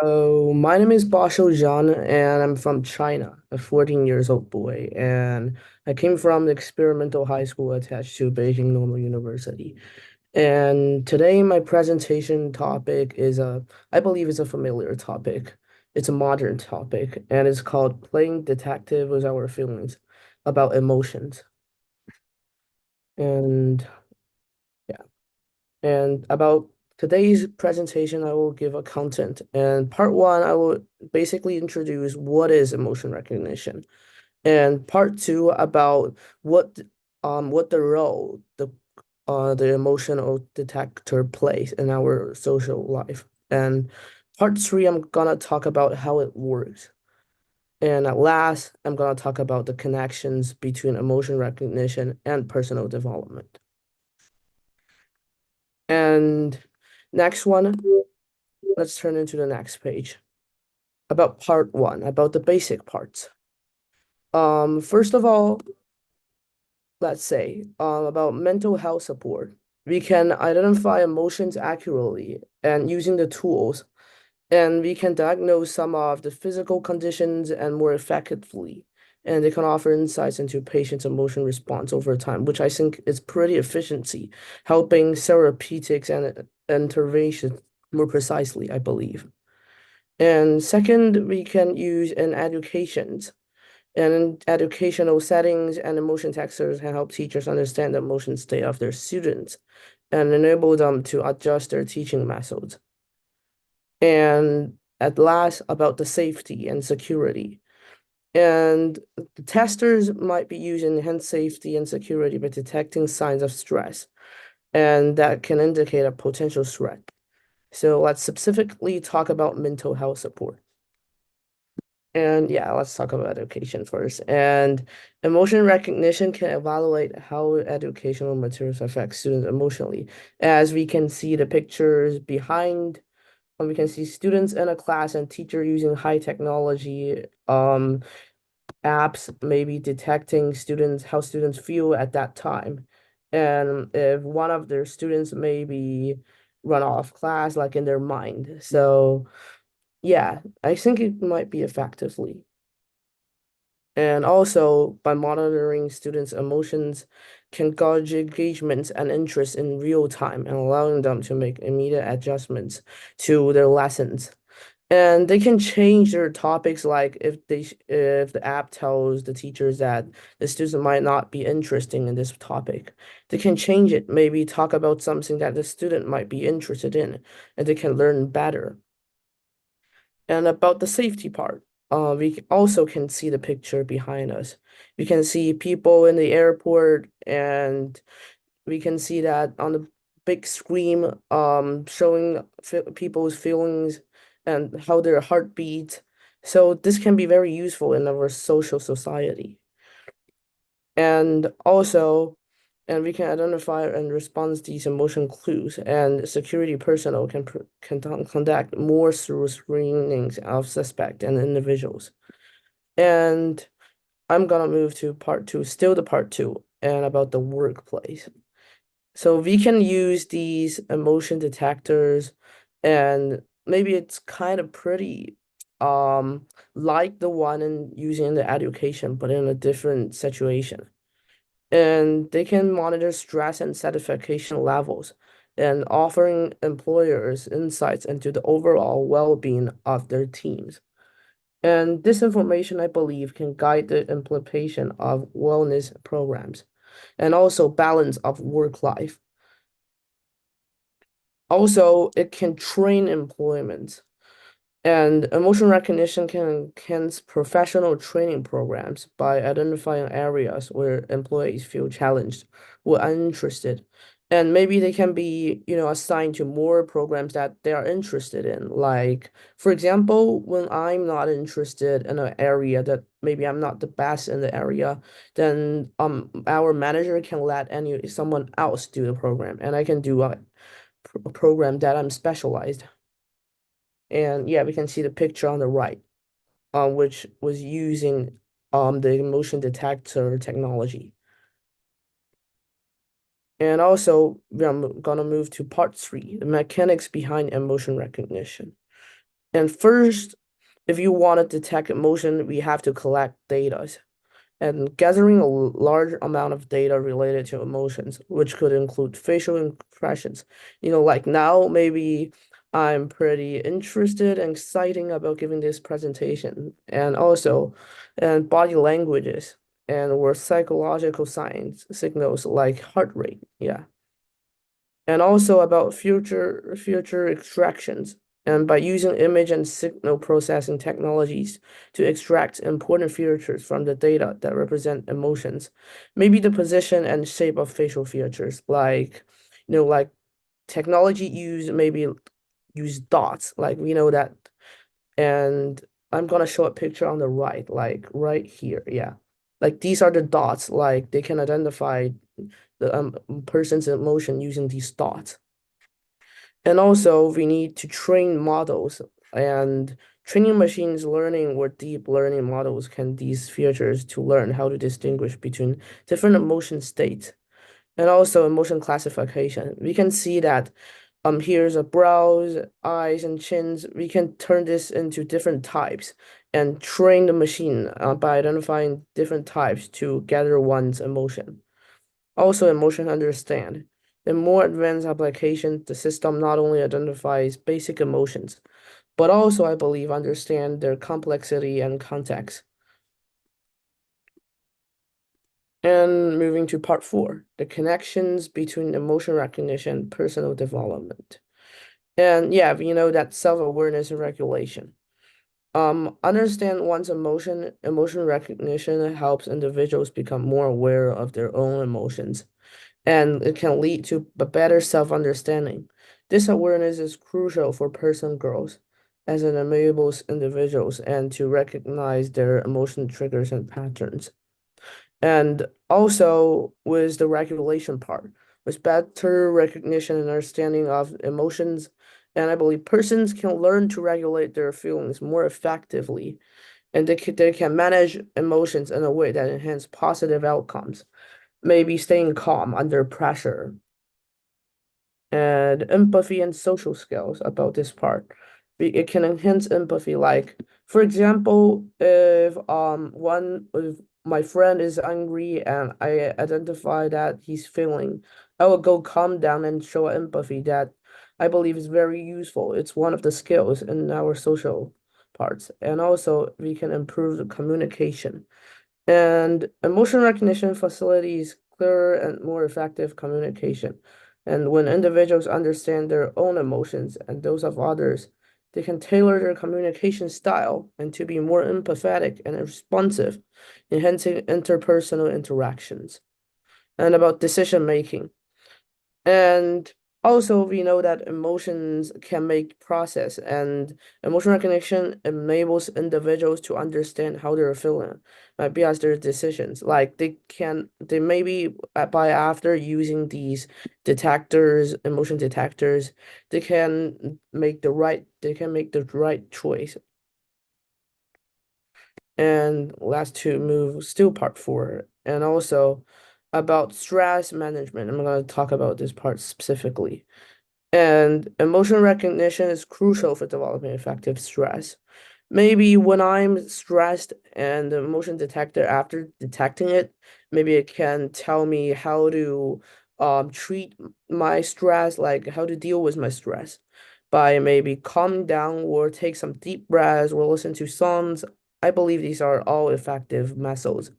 Oh, my name is BoShuo Jiang, and I'm from China, a 14 years old boy. And I came from the experimental high school attached to Beijing Normal University. And today my presentation topic I believe it's a familiar topic. It's a modern topic, and it's called Playing Detective with Our Feelings about emotions. And yeah. And about today's presentation, I will give a content. And part one, I will basically introduce what is emotion recognition. And part two about what the role the emotional detector plays in our social life. And part three, I'm gonna talk about how it works. And at last, I'm gonna talk about the connections between emotion recognition and personal development. And next one, let's turn into the next page about part one, about the basic parts. First of all, let's say about mental health support. We can identify emotions accurately and using the tools, and we can diagnose some of the physical conditions and more effectively. And they can offer insights into patient's emotion response over time, which I think is pretty efficiency, helping therapeutics and intervention more precisely, I believe. And second, we can use in educations. And in educational settings, and emotion testers can help teachers understand the emotion state of their students and enable them to adjust their teaching methods. And at last, about the safety and security. And the testers might be using enhanced safety and security by detecting signs of stress, and that can indicate a potential threat. So let's specifically talk about mental health support. And yeah, let's talk about education first. And emotion recognition can evaluate how educational materials affect students emotionally. As we can see the pictures behind, and we can see students in a class and teacher using high technology apps, maybe detecting how students feel at that time. And if one of their students maybe run off class, like in their mind. So yeah, I think it might be effectively. And also, by monitoring students' emotions, can gauge engagement and interest in real time and allowing them to make immediate adjustments to their lessons. And they can change their topics, like if the app tells the teachers that the students might not be interested in this topic, they can change it, maybe talk about something that the student might be interested in, and they can learn better. And about the safety part, we also can see the picture behind us. We can see people in the airport, and we can see that on the big screen, showing people's feelings and how their heart beats. So this can be very useful in our social society. And also, and we can identify and respond to these emotion clues, and security personnel can conduct more thorough screenings of suspect and individuals. And I'm gonna move to part two, still the part two, and about the workplace. So we can use these emotion detectors, and maybe it's kind of pretty like the one in using the education, but in a different situation. And they can monitor stress and satisfaction levels and offering employers insights into the overall well-being of their teams. And this information, I believe, can guide the implementation of wellness programs and also balance of work life. Also, it can train employment. And emotion recognition can enhance professional training programs by identifying areas where employees feel challenged or uninterested. And maybe they can be, assigned to more programs that they are interested in. Like, for example, when I'm not interested in an area that maybe I'm not the best in the area, then our manager can let someone else do the program, and I can do a program that I'm specialized. And yeah, we can see the picture on the right, which was using the motion detector technology. And also, I'm gonna move to part three, the mechanics behind emotion recognition. And first, if you want to detect emotion, we have to collect data. And gathering a large amount of data related to emotions, which could include facial impressions. Like now, maybe I'm pretty interested and exciting about giving this presentation, and also, and body languages and or psychological signs signals like heart rate. Yeah, and also about future extractions. And by using image and signal processing technologies to extract important features from the data that represent emotions, maybe the position and shape of facial features, like technology use dots, like we know that. And I'm gonna show a picture on the right, like right here, yeah. Like these are the dots, like they can identify the person's emotion using these dots. And also, we need to train models, and training machines learning or deep learning models can these features to learn how to distinguish between different emotion states. And also emotion classification. We can see that here's a brows, eyes, and chins. We can turn this into different types and train the machine by identifying different types to gather one's emotion. Also, emotion understand. In more advanced applications, the system not only identifies basic emotions, but also, I believe, understand their complexity and context. And moving to part four, the connections between emotion recognition and personal development. And yeah, we know that self-awareness and regulation. Understand one's emotion recognition helps individuals become more aware of their own emotions, and it can lead to a better self-understanding. This awareness is crucial for person growth as it enables individuals and to recognize their emotion triggers and patterns. And also with the regulation part, with better recognition and understanding of emotions, and I believe persons can learn to regulate their feelings more effectively, and they can manage emotions in a way that enhance positive outcomes, maybe staying calm under pressure, and empathy and social skills about this part. It can enhance empathy. Like, for example, if my friend is angry and I identify that he's feeling, I will go calm down and show empathy that I believe is very useful. It's one of the skills in our social parts. And also we can improve the communication. And emotion recognition facilitates clearer and more effective communication. And when individuals understand their own emotions and those of others, they can tailor their communication style and to be more empathetic and responsive, enhancing interpersonal interactions. And about decision making. And also, we know that emotions can make process, and emotion recognition enables individuals to understand how they're feeling, maybe as their decisions. Like they maybe by after using these detectors, emotion detectors, they can make the right choice. And last to move still part four, and also about stress management. I'm going to talk about this part specifically. And emotion recognition is crucial for developing effective stress. Maybe when I'm stressed and the emotion detector, after detecting it, maybe it can tell me how to treat my stress, like how to deal with my stress by maybe calming down or take some deep breaths or listen to songs. I believe these are all effective methods.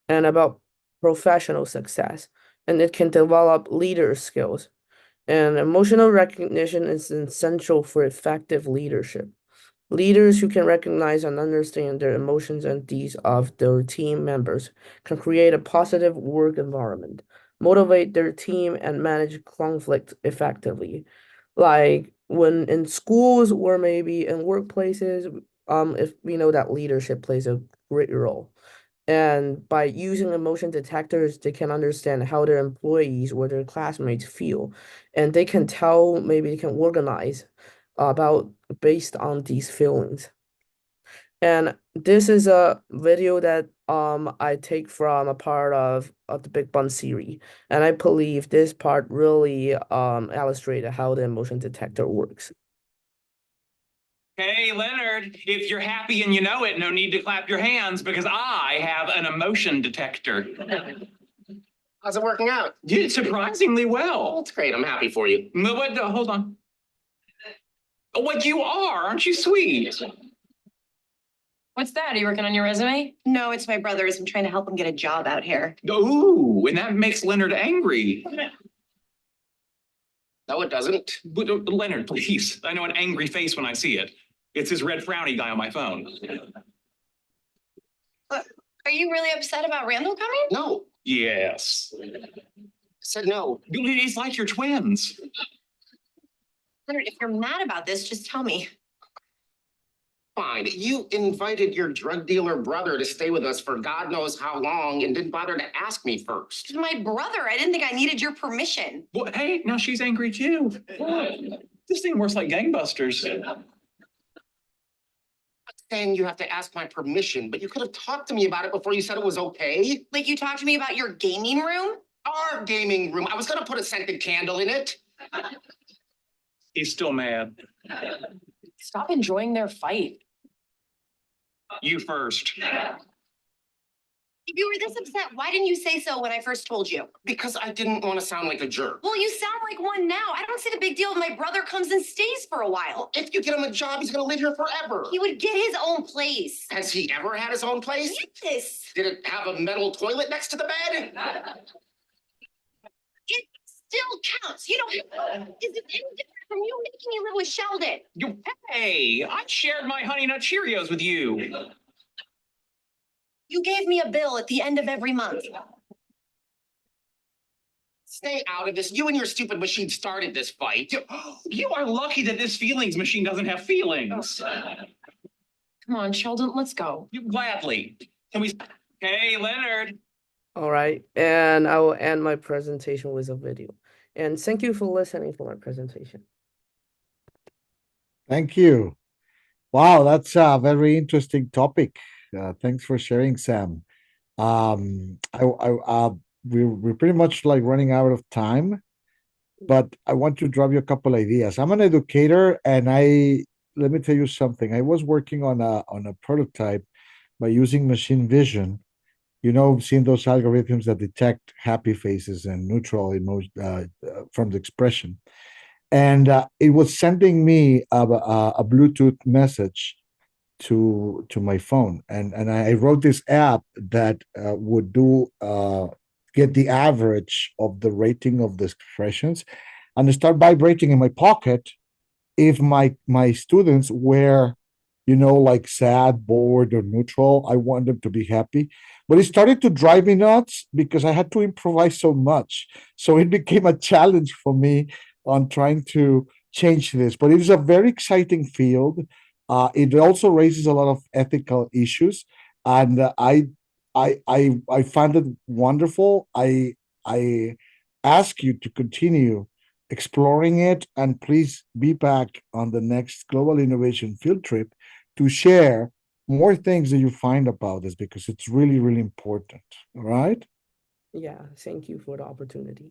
And about professional success, and it can develop leader skills. And emotional recognition is essential for effective leadership. Leaders who can recognize and understand their emotions and needs of their team members can create a positive work environment, motivate their team, and manage conflict effectively. Like when in schools or maybe in workplaces, if we know that leadership plays a great role. And by using emotion detectors, they can understand how their employees or their classmates feel. And they can tell, maybe they can organize about based on these feelings. And this is a video that I take from a part of the Big Bang series, and I believe this part really illustrated how the motion detector works. Hey, Leonard, if you're happy and you know it, no need to clap your hands because I have an emotion detector. How's it working out? Did surprisingly well. That's great. I'm happy for you. No, but hold on. What you are, aren't you sweet? What's that? Are you working on your resume? No, it's my brother's. I'm trying to help him get a job out here. Ooh, and that makes Leonard angry. No, it doesn't. But, Leonard, please. I know an angry face when I see it. It's his red frowny guy on my phone. Are you really upset about Randall coming? No. Yes. I said no. It's like you're twins. Leonard, if you're mad about this, just tell me. Fine. You invited your drug dealer brother to stay with us for God knows how long and didn't bother to ask me first. It's my brother. I didn't think I needed your permission. Well, hey, now she's angry too. This thing works like gangbusters. Saying you have to ask my permission, but you could have talked to me about it before you said it was okay. Like you talked to me about your gaming room? Our gaming room. I was gonna put a scented candle in it. He's still mad. Stop enjoying their fight. You first. If you were this upset, why didn't you say so when I first told you? Because I didn't want to sound like a jerk. Well, you sound like one now. I don't see the big deal if my brother comes and stays for a while. If you get him a job, he's gonna live here forever. He would get his own place. Has he ever had his own place? Yes. Did it have a metal toilet next to the bed? It still counts. You know, is it any different from you making me live with Sheldon? Hey, I shared my Honey Nut Cheerios with you. You gave me a bill at the end of every month. Stay out of this. You and your stupid machine started this fight. You are lucky that this feelings machine doesn't have feelings. Come on, Sheldon, let's go. Gladly. Can we? Hey, Leonard. All right, and I will end my presentation with a video. And thank you for listening for my presentation. Thank you. Wow, that's a very interesting topic. Thanks for sharing, Sam. We're pretty much like running out of time, but I want to drop you a couple ideas. I'm an educator, and let me tell you something. I was working on a prototype by using machine vision. You know, seeing those algorithms that detect happy faces and neutral emotion from the expression. And it was sending me a Bluetooth message to my phone, and I wrote this app that would get the average of the rating of the expressions, and start vibrating in my pocket if my students were, like sad, bored, or neutral. I want them to be happy. But it started to drive me nuts because I had to improvise so much. So it became a challenge for me on trying to change this. But it is a very exciting field. It also raises a lot of ethical issues, and I find it wonderful. I ask you to continue exploring it, and please be back on the next Global Innovation Field Trip to share more things that you find about this, because it's really, really important. All right? Yeah, thank you for the opportunity.